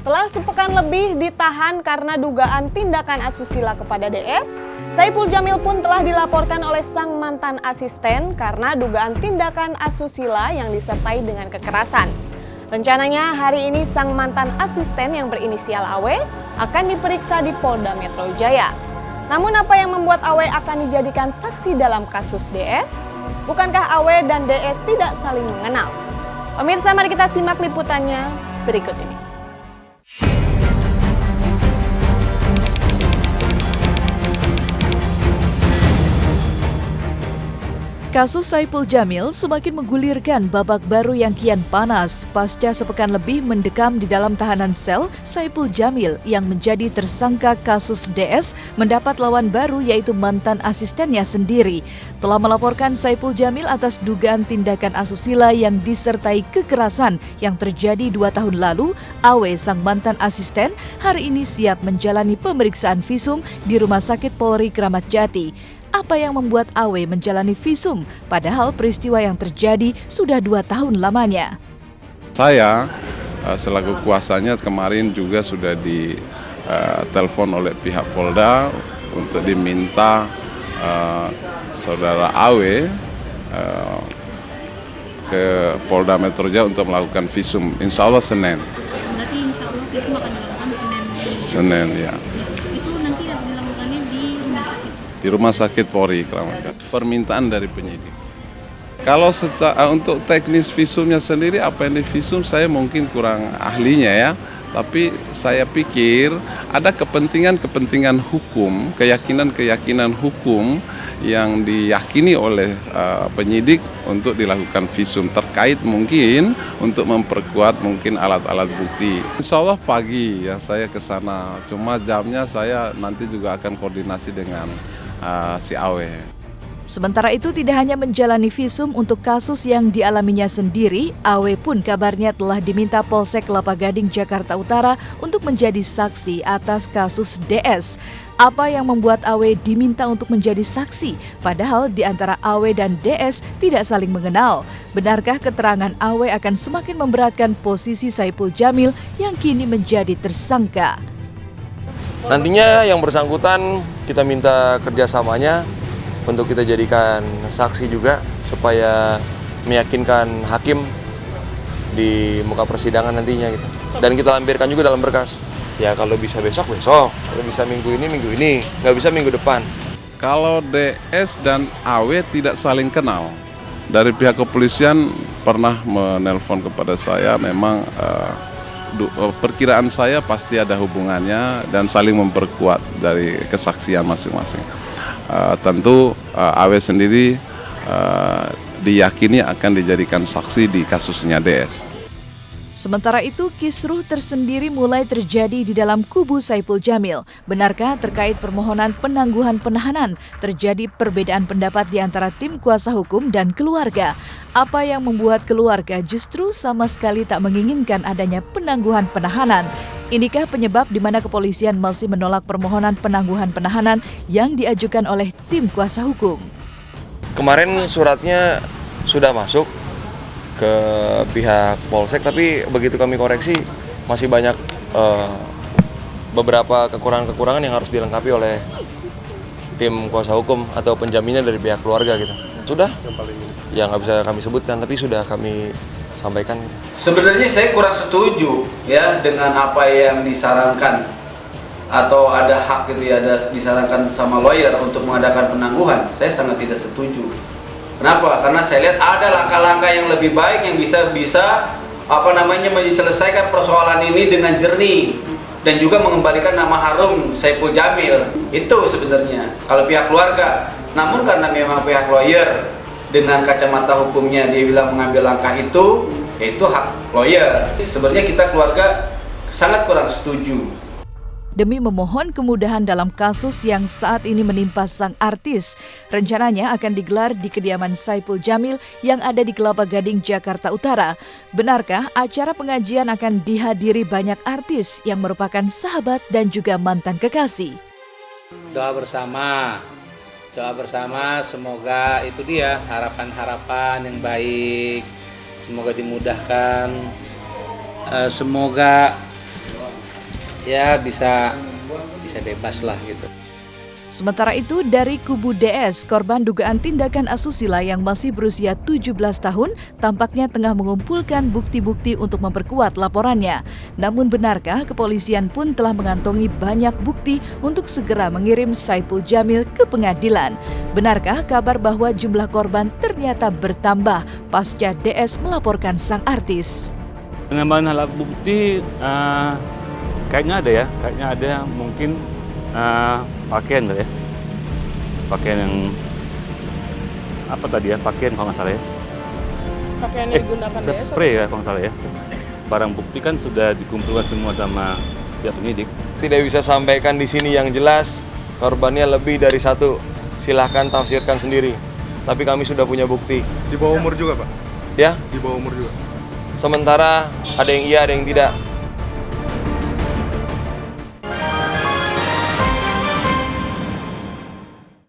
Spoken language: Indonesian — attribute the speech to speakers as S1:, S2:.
S1: Setelah sepekan lebih ditahan karena dugaan tindakan asusila kepada DS, Saipul Jamil pun telah dilaporkan oleh sang mantan asisten karena dugaan tindakan asusila yang disertai dengan kekerasan. Rencananya hari ini sang mantan asisten yang berinisial AW akan diperiksa di Polda Metro Jaya. Namun apa yang membuat AW akan dijadikan saksi dalam kasus DS? Bukankah AW dan DS tidak saling mengenal? Pemirsa, mari kita simak liputannya berikut ini.
S2: Kasus Saipul Jamil semakin menggulirkan babak baru yang kian panas pasca sepekan lebih mendekam di dalam tahanan sel. Saipul Jamil yang menjadi tersangka kasus DS mendapat lawan baru yaitu mantan asistennya sendiri. Telah melaporkan Saipul Jamil atas dugaan tindakan asusila yang disertai kekerasan yang terjadi 2 tahun lalu. AW sang mantan asisten hari ini siap menjalani pemeriksaan visum di Rumah Sakit Polri Kramat Jati. Apa yang membuat AW menjalani visum, padahal peristiwa yang terjadi sudah 2 tahun lamanya?
S3: Saya selaku kuasanya kemarin juga sudah ditelepon oleh pihak Polda untuk diminta saudara AW ke Polda Metro Jaya untuk melakukan visum. Insya Allah Senin.
S4: Berarti insya Allah visum akan dilakukan
S3: Senin ya. Di Rumah Sakit Polri Kramat Jati. Permintaan dari penyidik. Kalau untuk teknis visumnya sendiri, apa yang di visum saya mungkin kurang ahlinya ya. Tapi saya pikir ada kepentingan hukum, keyakinan hukum yang diyakini oleh penyidik untuk dilakukan visum terkait mungkin untuk memperkuat mungkin alat-alat bukti. Insya Allah pagi ya saya ke sana. Cuma jamnya saya nanti juga akan koordinasi dengan si AW.
S2: Sementara itu tidak hanya menjalani visum untuk kasus yang dialaminya sendiri, AW pun kabarnya telah diminta Polsek Kelapa Gading Jakarta Utara untuk menjadi saksi atas kasus DS. Apa yang membuat AW diminta untuk menjadi saksi, padahal di antara AW dan DS tidak saling mengenal? Benarkah keterangan AW akan semakin memberatkan posisi Saipul Jamil yang kini menjadi tersangka?
S5: Nantinya yang bersangkutan kita minta kerjasamanya untuk kita jadikan saksi juga supaya meyakinkan hakim di muka persidangan nantinya gitu. Dan kita lampirkan juga dalam berkas. Ya kalau bisa besok, kalau bisa minggu ini, nggak bisa minggu depan.
S3: Kalau DS dan AW tidak saling kenal, dari pihak kepolisian pernah menelpon kepada saya, memang perkiraan saya pasti ada hubungannya dan saling memperkuat dari kesaksian masing-masing. Tentu AW sendiri diyakini akan dijadikan saksi di kasusnya DS.
S2: Sementara itu, kisruh tersendiri mulai terjadi di dalam kubu Saipul Jamil. Benarkah terkait permohonan penangguhan penahanan terjadi perbedaan pendapat di antara tim kuasa hukum dan keluarga? Apa yang membuat keluarga justru sama sekali tak menginginkan adanya penangguhan penahanan? Inikah penyebab di mana kepolisian masih menolak permohonan penangguhan penahanan yang diajukan oleh tim kuasa hukum?
S5: Kemarin suratnya sudah masuk ke pihak Polsek, tapi begitu kami koreksi masih banyak beberapa kekurangan-kekurangan yang harus dilengkapi oleh tim kuasa hukum atau penjaminan dari pihak keluarga gitu. Sudah, ya nggak bisa kami sebutkan, tapi sudah kami sampaikan.
S6: Sebenarnya saya kurang setuju ya dengan apa yang disarankan atau ada hak gitu ya, ada disarankan sama lawyer untuk mengadakan penangguhan. Saya sangat tidak setuju. Kenapa? Karena saya lihat ada langkah-langkah yang lebih baik yang bisa menyelesaikan persoalan ini dengan jernih dan juga mengembalikan nama harum Saipul Jamil. Itu sebenarnya kalau pihak keluarga. Namun karena memang pihak lawyer dengan kacamata hukumnya dia bilang mengambil langkah itu hak lawyer. Sebenarnya kita keluarga sangat kurang setuju.
S2: Demi memohon kemudahan dalam kasus yang saat ini menimpa sang artis, rencananya akan digelar di kediaman Saipul Jamil yang ada di Kelapa Gading, Jakarta Utara. Benarkah acara pengajian akan dihadiri banyak artis yang merupakan sahabat dan juga mantan kekasih?
S7: Doa bersama, semoga itu dia harapan-harapan yang baik, semoga dimudahkan, semoga ya bisa bebas lah gitu.
S2: Sementara itu, dari kubu DS, korban dugaan tindakan asusila yang masih berusia 17 tahun tampaknya tengah mengumpulkan bukti-bukti untuk memperkuat laporannya. Namun benarkah kepolisian pun telah mengantongi banyak bukti untuk segera mengirim Saipul Jamil ke pengadilan? Benarkah kabar bahwa jumlah korban ternyata bertambah pasca DS melaporkan sang artis?
S8: Penambahan alat bukti kayaknya ada mungkin pakaian kali ya, pakaian yang apa tadi ya, pakaian kalau nggak salah ya,
S9: Pakaian yang digunakan DS
S8: spray ya kalau nggak salah ya. Barang bukti kan sudah dikumpulkan semua sama pihak penyidik.
S5: Tidak bisa sampaikan di sini yang jelas, korbannya lebih dari satu. Silahkan tafsirkan sendiri. Tapi kami sudah punya bukti.
S10: Di bawah umur juga, Pak?
S5: Ya,
S10: Di bawah umur juga?
S5: sementara ada yang iya, ada yang tidak.